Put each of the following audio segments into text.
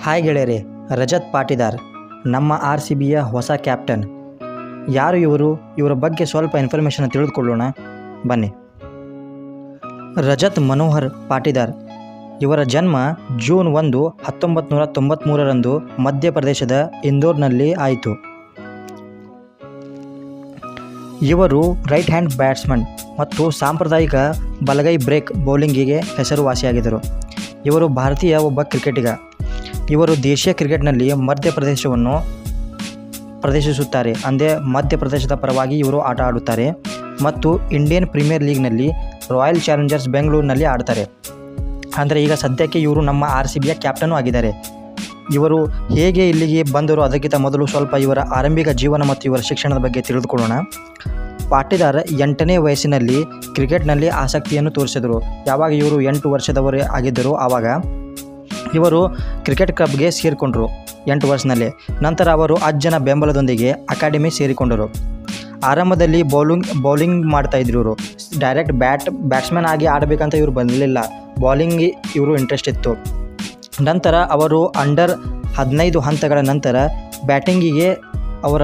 Hi ಗೆಳೆಯರೆ, ರಜತ್ ಪಾಟಿದಾರ್ ನಮ್ಮ RCBಯ ಹೊಸ ಕ್ಯಾಪ್ಟನ್. ಯಾರು ಇವರು? ಇವರ ಬಗ್ಗೆ ಸ್ವಲ್ಪ ಇನ್ಫಾರ್ಮೇಷನ್ ತಿಳಿದುಕೊಳ್ಳೋಣ ಬನ್ನಿ. ರಜತ್ ಮನೋಹರ್ ಪಾಟಿದಾರ್ ಇವರ ಜನ್ಮ ಜೂನ್ 1, 1993ರಂದು ಮಧ್ಯಪ್ರದೇಶದ ಇಂದೋರ್ನಲ್ಲಿ ಆಯಿತು. ಇವರು ರೈಟ್ ಹ್ಯಾಂಡ್ ಬ್ಯಾಟ್ಸ್ಮನ್ ಮತ್ತು ಸಾಂಪ್ರದಾಯಿಕ ಬಲಗೈ ಬ್ರೇಕ್ ಬೌಲಿಂಗಿಗೆ ಹೆಸರುವಾಸಿಯಾಗಿದ್ದರು. ಇವರು ಭಾರತೀಯ ಒಬ್ಬ ಕ್ರಿಕೆಟಿಗ. ಇವರು ದೇಶೀಯ ಕ್ರಿಕೆಟ್ನಲ್ಲಿ ಮಧ್ಯಪ್ರದೇಶವನ್ನು ಪ್ರದರ್ಶಿಸುತ್ತಾರೆ. ಅಂದರೆ ಮಧ್ಯಪ್ರದೇಶದ ಪರವಾಗಿ ಇವರು ಆಟ ಆಡುತ್ತಾರೆ ಮತ್ತು ಇಂಡಿಯನ್ ಪ್ರೀಮಿಯರ್ ಲೀಗ್ನಲ್ಲಿ ರಾಯಲ್ ಚಾಲೆಂಜರ್ಸ್ ಬೆಂಗಳೂರಿನಲ್ಲಿ ಆಡ್ತಾರೆ. ಅಂದರೆ ಈಗ ಸದ್ಯಕ್ಕೆ ಇವರು ನಮ್ಮ RCBಯ ಕ್ಯಾಪ್ಟನ್ನು ಆಗಿದ್ದಾರೆ. ಇವರು ಹೇಗೆ ಇಲ್ಲಿಗೆ ಬಂದರು ಅದಕ್ಕಿಂತ ಮೊದಲು ಸ್ವಲ್ಪ ಇವರ ಆರಂಭಿಕ ಜೀವನ ಮತ್ತು ಇವರ ಶಿಕ್ಷಣದ ಬಗ್ಗೆ ತಿಳಿದುಕೊಳ್ಳೋಣ. ಪಾಟಿದಾರ್ 8ನೇ ವಯಸ್ಸಿನಲ್ಲಿ ಕ್ರಿಕೆಟ್ನಲ್ಲಿ ಆಸಕ್ತಿಯನ್ನು ತೋರಿಸಿದರು. ಯಾವಾಗ ಇವರು 8 ವರ್ಷದವರೇ ಆಗಿದ್ದರು ಆವಾಗ ಇವರು ಕ್ರಿಕೆಟ್ ಕ್ಲಬ್ಗೆ ಸೇರಿಕೊಂಡರು 8 ವರ್ಷದಲ್ಲಿ. ನಂತರ ಅವರು ಅಜ್ಜನ ಬೆಂಬಲದೊಂದಿಗೆ ಅಕಾಡೆಮಿ ಸೇರಿಕೊಂಡರು. ಆರಂಭದಲ್ಲಿ ಬೌಲಿಂಗ್ ಮಾಡ್ತಾಯಿದ್ರು. ಇವರು ಡೈರೆಕ್ಟ್ ಬ್ಯಾಟ್ಸ್ಮನ್ ಆಗಿ ಆಡಬೇಕಂತ ಇವರು ಬರಲಿಲ್ಲ. ಬೌಲಿಂಗ್ ಇವರು ಇಂಟ್ರೆಸ್ಟ್ ಇತ್ತು. ನಂತರ ಅವರು ಅಂಡರ್ 15 ಹಂತಗಳ ನಂತರ ಬ್ಯಾಟಿಂಗಿಗೆ ಅವರ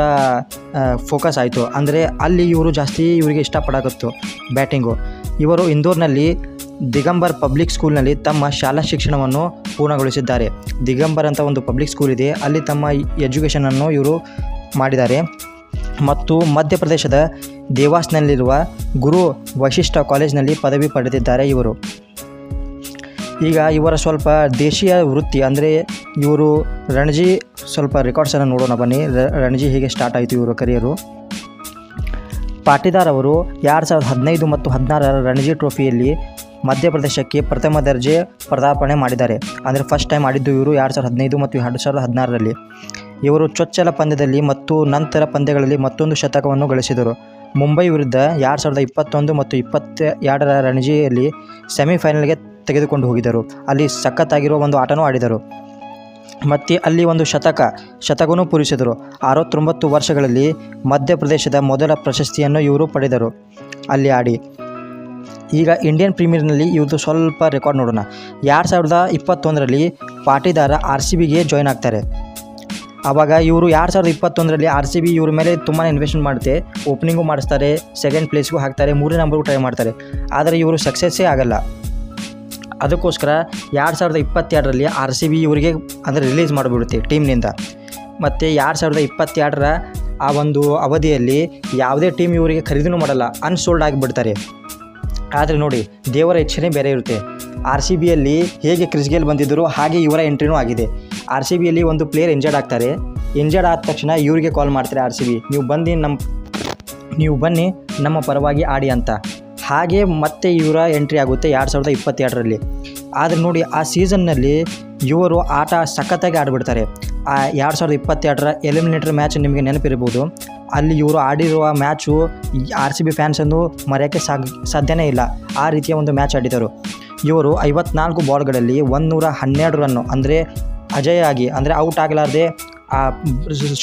ಫೋಕಸ್ ಆಯಿತು. ಅಂದರೆ ಅಲ್ಲಿ ಇವರು ಜಾಸ್ತಿ ಇವರಿಗೆ ಇಷ್ಟಪಡಕತ್ತು ಬ್ಯಾಟಿಂಗು. ಇವರು ಇಂದೋರ್ನಲ್ಲಿ ದಿಗಂಬರ್ ಪಬ್ಲಿಕ್ ಸ್ಕೂಲ್ನಲ್ಲಿ ತಮ್ಮ ಶಾಲಾ ಶಿಕ್ಷಣವನ್ನು ಪೂರ್ಣಗೊಳಿಸಿದ್ದಾರೆ. ದಿಗಂಬರ್ ಅಂತ ಒಂದು ಪಬ್ಲಿಕ್ ಸ್ಕೂಲ್ ಇದೆ, ಅಲ್ಲಿ ತಮ್ಮ ಎಜುಕೇಷನನ್ನು ಇವರು ಮಾಡಿದ್ದಾರೆ. ಮತ್ತು ಮಧ್ಯಪ್ರದೇಶದ ದೇವಾಸ್ನಲ್ಲಿರುವ ಗುರು ವಶಿಷ್ಠ ಕಾಲೇಜ್ನಲ್ಲಿ ಪದವಿ ಪಡೆದಿದ್ದಾರೆ ಇವರು. ಈಗ ಇವರ ಸ್ವಲ್ಪ ದೇಶೀಯ ವೃತ್ತಿ ಅಂದರೆ ಇವರು ರಣಜಿ ಸ್ವಲ್ಪ ರೆಕಾರ್ಡ್ಸನ್ನು ನೋಡೋಣ ಬನ್ನಿ. ರಣಜಿ ಹೇಗೆ ಸ್ಟಾರ್ಟ್ ಆಯಿತು ಇವರ ಕರಿಯರು. ಪಾಟಿದಾರ್ ಅವರು 2015 ಮತ್ತು 2016 ರಣಜಿ ಟ್ರೋಫಿಯಲ್ಲಿ ಮಧ್ಯಪ್ರದೇಶಕ್ಕೆ ಪ್ರಥಮ ದರ್ಜೆ ಪದಾರ್ಪಣೆ ಮಾಡಿದ್ದಾರೆ. ಅಂದರೆ ಫಸ್ಟ್ ಟೈಮ್ ಆಡಿದ್ದು ಇವರು 2015 ಮತ್ತು 2016ರಲ್ಲಿ. ಇವರು ಚೊಚ್ಚಲ ಪಂದ್ಯದಲ್ಲಿ ಮತ್ತು ನಂತರ ಪಂದ್ಯಗಳಲ್ಲಿ ಮತ್ತೊಂದು ಶತಕವನ್ನು ಗಳಿಸಿದರು. ಮುಂಬೈ ವಿರುದ್ಧ 2021 ಮತ್ತು 2022ರ ರಣಜಿಯಲ್ಲಿ ಸೆಮಿಫೈನಲ್ಗೆ ತೆಗೆದುಕೊಂಡು ಹೋಗಿದ್ದರು. ಅಲ್ಲಿ ಸಖತ್ತಾಗಿರುವ ಒಂದು ಆಟನೂ ಆಡಿದರು ಮತ್ತು ಅಲ್ಲಿ ಒಂದು ಶತಕನೂ ಪೂರೈಸಿದರು. 69 ವರ್ಷಗಳಲ್ಲಿ ಮಧ್ಯಪ್ರದೇಶದ ಮೊದಲ ಪ್ರಶಸ್ತಿಯನ್ನು ಇವರು ಪಡೆದರು ಅಲ್ಲಿ ಆಡಿ. ಈಗ ಇಂಡಿಯನ್ ಪ್ರೀಮಿಯರ್ನಲ್ಲಿ ಇವ್ರದ್ದು ಸ್ವಲ್ಪ ರೆಕಾರ್ಡ್ ನೋಡೋಣ. 2021ರಲ್ಲಿ ಪಾಟಿದಾರ RCBಗೆ ಜಾಯ್ನ್ ಆಗ್ತಾರೆ. ಆವಾಗ ಇವರು 2021ರಲ್ಲಿ RCB ಇವ್ರ ಮೇಲೆ ತುಂಬಾ ಇನ್ವೆಸ್ಟ್ಮೆಂಟ್ ಮಾಡುತ್ತೆ. ಓಪನಿಂಗು ಮಾಡಿಸ್ತಾರೆ, ಸೆಕೆಂಡ್ ಪ್ಲೇಸ್ಗೂ ಹಾಕ್ತಾರೆ, 3ನೇ ನಂಬರ್ಗೂ ಟ್ರೈ ಮಾಡ್ತಾರೆ. ಆದರೆ ಇವರು ಸಕ್ಸಸ್ಸೇ ಆಗಲ್ಲ. ಅದಕ್ಕೋಸ್ಕರ 2022ರಲ್ಲಿ RCB ಇವರಿಗೆ ಅಂದರೆ ರಿಲೀಸ್ ಮಾಡಿಬಿಡುತ್ತೆ ಟೀಮ್ನಿಂದ. ಮತ್ತು 2022ರ ಆ ಒಂದು ಅವಧಿಯಲ್ಲಿ ಯಾವುದೇ ಟೀಮ್ ಇವರಿಗೆ ಖರೀದಿನೂ ಮಾಡಲ್ಲ, ಅನ್ಸೋಲ್ಡ್ ಆಗಿಬಿಡ್ತಾರೆ. ಆದರೆ ನೋಡಿ, ದೇವರ ಇಚ್ಛೆನೇ ಬೇರೆ ಇರುತ್ತೆ. RCBಯಲ್ಲಿ ಹೇಗೆ ಕ್ರಿಸ್ ಗೇಲ್ ಬಂದಿದ್ದರು ಹಾಗೆ ಇವರ ಎಂಟ್ರಿನೂ ಆಗಿದೆ. RCBಯಲ್ಲಿ ಒಂದು ಪ್ಲೇಯರ್ ಇಂಜರ್ಡ್ ಆಗ್ತಾರೆ. ಇಂಜರ್ಡ್ ಆದ ತಕ್ಷಣ ಇವರಿಗೆ ಕಾಲ್ ಮಾಡ್ತಾರೆ RCB, ನೀವು ಬನ್ನಿ ನಮ್ಮ ಪರವಾಗಿ ಆಡಿ ಅಂತ. ಹಾಗೆ ಮತ್ತೆ ಇವರ ಎಂಟ್ರಿ ಆಗುತ್ತೆ 2022ರಲ್ಲಿ. ಆದರೆ ನೋಡಿ, ಆ ಸೀಸನ್ನಲ್ಲಿ ಇವರು ಆಟ ಸಖತ್ತಾಗಿ ಆಡಿಬಿಡ್ತಾರೆ. ಆ 2022ರ ಎಲಿಮಿನೇಟರ್ ಮ್ಯಾಚ್ ನಿಮಗೆ ನೆನಪಿರ್ಬೋದು. ಅಲ್ಲಿ ಇವರು ಆಡಿರುವ ಮ್ಯಾಚು RCB ಫ್ಯಾನ್ಸನ್ನು ಮರೆಯೋಕ್ಕೆ ಸಾಧ್ಯನೇ ಇಲ್ಲ. ಆ ರೀತಿಯ ಒಂದು ಮ್ಯಾಚ್ ಆಡಿದರು. ಇವರು 54 ಬಾಲ್ಗಳಲ್ಲಿ 112 ರನ್ನು ಅಂದರೆ ಅಜೇಯ ಆಗಿ ಅಂದರೆ ಔಟ್ ಆಗಲಾರದೆ ಆ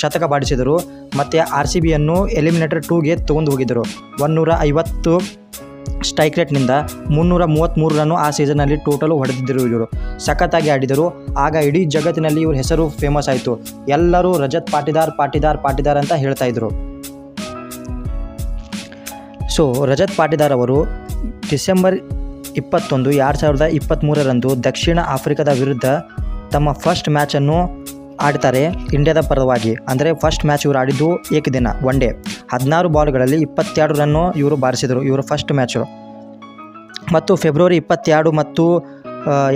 ಶತಕ ಬಾಡಿಸಿದರು. ಮತ್ತು RCBಯನ್ನು ಎಲಿಮಿನೇಟರ್ 2ಗೆ ತೊಗೊಂಡು ಹೋಗಿದ್ದರು. 150 ಸ್ಟ್ರೈಕ್ ರೇಟ್ನಿಂದ 333 ರನ್ನು ಆ ಸೀಸನ್ನಲ್ಲಿ ಟೋಟಲು ಹೊಡೆದಿದ್ದರು. ಇವರು ಸಖತ್ತಾಗಿ ಆಡಿದರು. ಆಗ ಇಡೀ ಜಗತ್ತಿನಲ್ಲಿ ಇವ್ರ ಹೆಸರು ಫೇಮಸ್ ಆಯಿತು. ಎಲ್ಲರೂ ರಜತ್ ಪಾಟಿದಾರ್ ಅಂತ ಹೇಳ್ತಾಯಿದ್ರು. ಸೊ ರಜತ್ ಪಾಟಿದಾರ್ ಅವರು ಡಿಸೆಂಬರ್ 21, 2023ರಂದು ದಕ್ಷಿಣ ಆಫ್ರಿಕಾದ ವಿರುದ್ಧ ತಮ್ಮ ಫಸ್ಟ್ ಮ್ಯಾಚನ್ನು ಆಡ್ತಾರೆ ಇಂಡಿಯಾದ ಪರವಾಗಿ. ಅಂದರೆ ಫಸ್ಟ್ ಮ್ಯಾಚ್ ಇವರು ಆಡಿದ್ದು ಏಕದಿನ ಒನ್ ಡೇ. 16 ಬಾಲ್ಗಳಲ್ಲಿ 22 ರನ್ನು ಇವರು ಬಾರಿಸಿದರು ಇವರ ಫಸ್ಟ್ ಮ್ಯಾಚು. ಮತ್ತು ಫೆಬ್ರವರಿ 22 ಮತ್ತು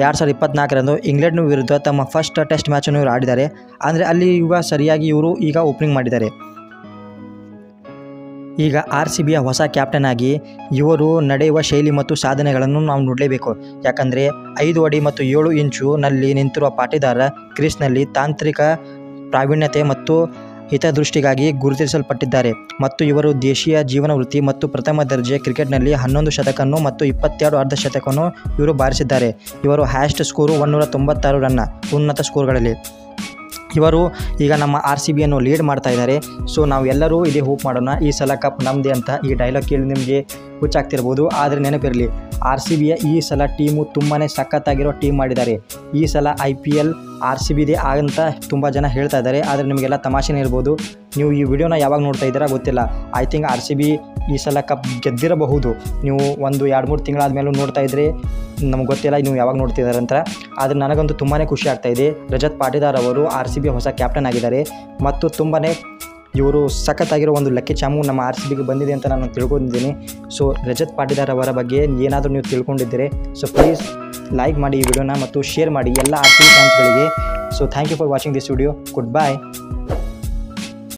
2024ರಂದು ಇಂಗ್ಲೆಂಡ್ ವಿರುದ್ಧ ತಮ್ಮ ಫಸ್ಟ್ ಟೆಸ್ಟ್ ಮ್ಯಾಚನ್ನು ಇವರು ಆಡಿದ್ದಾರೆ. ಅಂದರೆ ಅಲ್ಲಿ ಈಗ ಸರಿಯಾಗಿ ಇವರು ಈಗ ಓಪನಿಂಗ್ ಮಾಡಿದ್ದಾರೆ. ಈಗ RCBಯ ಹೊಸ ಕ್ಯಾಪ್ಟನ್ ಆಗಿ ಇವರು ನಡೆಯುವ ಶೈಲಿ ಮತ್ತು ಸಾಧನೆಗಳನ್ನು ನಾವು ನೋಡಲೇಬೇಕು. ಯಾಕಂದರೆ 5 ಅಡಿ ಮತ್ತು 7 ಇಂಚುನಲ್ಲಿ ನಿಂತಿರುವ ಪಾಟಿದಾರ ಕ್ರೀಸ್ನಲ್ಲಿ ತಾಂತ್ರಿಕ ಪ್ರಾವೀಣ್ಯತೆ ಮತ್ತು ಹಿತದೃಷ್ಟಿಗಾಗಿ ಗುರುತಿಸಲ್ಪಟ್ಟಿದ್ದಾರೆ. ಮತ್ತು ಇವರು ದೇಶೀಯ ಜೀವನ ವೃತ್ತಿ ಮತ್ತು ಪ್ರಥಮ ದರ್ಜೆ ಕ್ರಿಕೆಟ್ನಲ್ಲಿ 11 ಶತಕವನ್ನು ಮತ್ತು 22 ಅರ್ಧ ಶತಕವನ್ನು ಇವರು ಬಾರಿಸಿದ್ದಾರೆ. ಇವರು ಹ್ಯಾಸ್ಟ್ ಸ್ಕೋರು 196 ರನ್ನ ಉನ್ನತ ಸ್ಕೋರ್ಗಳಲ್ಲಿ. ಇವರು ಈಗ ನಮ್ಮ RCBಯನ್ನು ಲೀಡ್ ಮಾಡ್ತಾ ಇದ್ದಾರೆ. ಸೊ ನಾವು ಎಲ್ಲರೂ ಇದೇ ಹೋಪ್ ಮಾಡೋಣ, ಈ ಸಲ ಕಪ್ ನಮ್ಮದೇ ಅಂತ. ಈ ಡೈಲಾಗ್ ಕೇಳಿ ನಿಮಗೆ ಹುಚ್ಚಾಗ್ತಿರ್ಬೋದು, ಆದರೆ ನೆನಪಿರಲಿ ಆರ್ ಸಿ ಬಿಯ ಈ ಸಲ ಟೀಮು ತುಂಬಾ ಸಖತ್ತಾಗಿರೋ ಟೀಮ್ ಮಾಡಿದ್ದಾರೆ. ಈ ಸಲ IPL ಆರ್ ಸಿ ಬಿದೇ ಅಂತ ತುಂಬ ಜನ ಹೇಳ್ತಾ ಇದ್ದಾರೆ. ಆದರೆ ನಿಮಗೆಲ್ಲ ತಮಾಷೆನೇ ಇರ್ಬೋದು. ನೀವು ಈ ವಿಡಿಯೋನ ಯಾವಾಗ ನೋಡ್ತಾ ಇದ್ದೀರಾ ಗೊತ್ತಿಲ್ಲ. I think R C B ಈ ಸಲ ಕಪ್ ಗೆದ್ದಿರಬಹುದು. ನೀವು ಒಂದು 2-3 ತಿಂಗಳಾದ್ಮೇಲೂ ನೋಡ್ತಾ ಇದ್ದರೆ ನಮ್ಗೆ ಗೊತ್ತಿಲ್ಲ ನೀವು ಯಾವಾಗ ನೋಡ್ತಿದ್ದಾರೆ ಅಂತ. ಆದರೆ ನನಗಂತೂ ತುಂಬಾ ಖುಷಿ ಆಗ್ತಾ ಇದೆ. ರಜತ್ ಪಾಟಿದಾರ್ ಅವರು ಆರ್ ಸಿ ಬಿಯ ಹೊಸ ಕ್ಯಾಪ್ಟನ್ ಆಗಿದ್ದಾರೆ ಮತ್ತು ತುಂಬಾ ಇವರು ಸಖತ್ತಾಗಿರೋ ಒಂದು ಲಕ್ಕಿ ಚಾಮು ನಮ್ಮ ಆರ್ ಸಿ ಬಿಗೆ ಬಂದಿದೆ ಅಂತ ನಾನು ತಿಳ್ಕೊಂಡಿದ್ದೀನಿ. ಸೊ ರಜತ್ ಪಾಟಿದಾರ್ ಅವರ ಬಗ್ಗೆ ಏನಾದರೂ ನೀವು ತಿಳ್ಕೊಂಡಿದ್ದೀರಿ ಸೊ ಪ್ಲೀಸ್ ಲೈಕ್ ಮಾಡಿ ಈ ವಿಡಿಯೋನ ಮತ್ತು ಶೇರ್ ಮಾಡಿ ಎಲ್ಲ ಆರ್ ಸಿ ಬಿ ಫ್ಯಾನ್ಸ್ಗಳಿಗೆ. So thank you for watching this video. Good bye.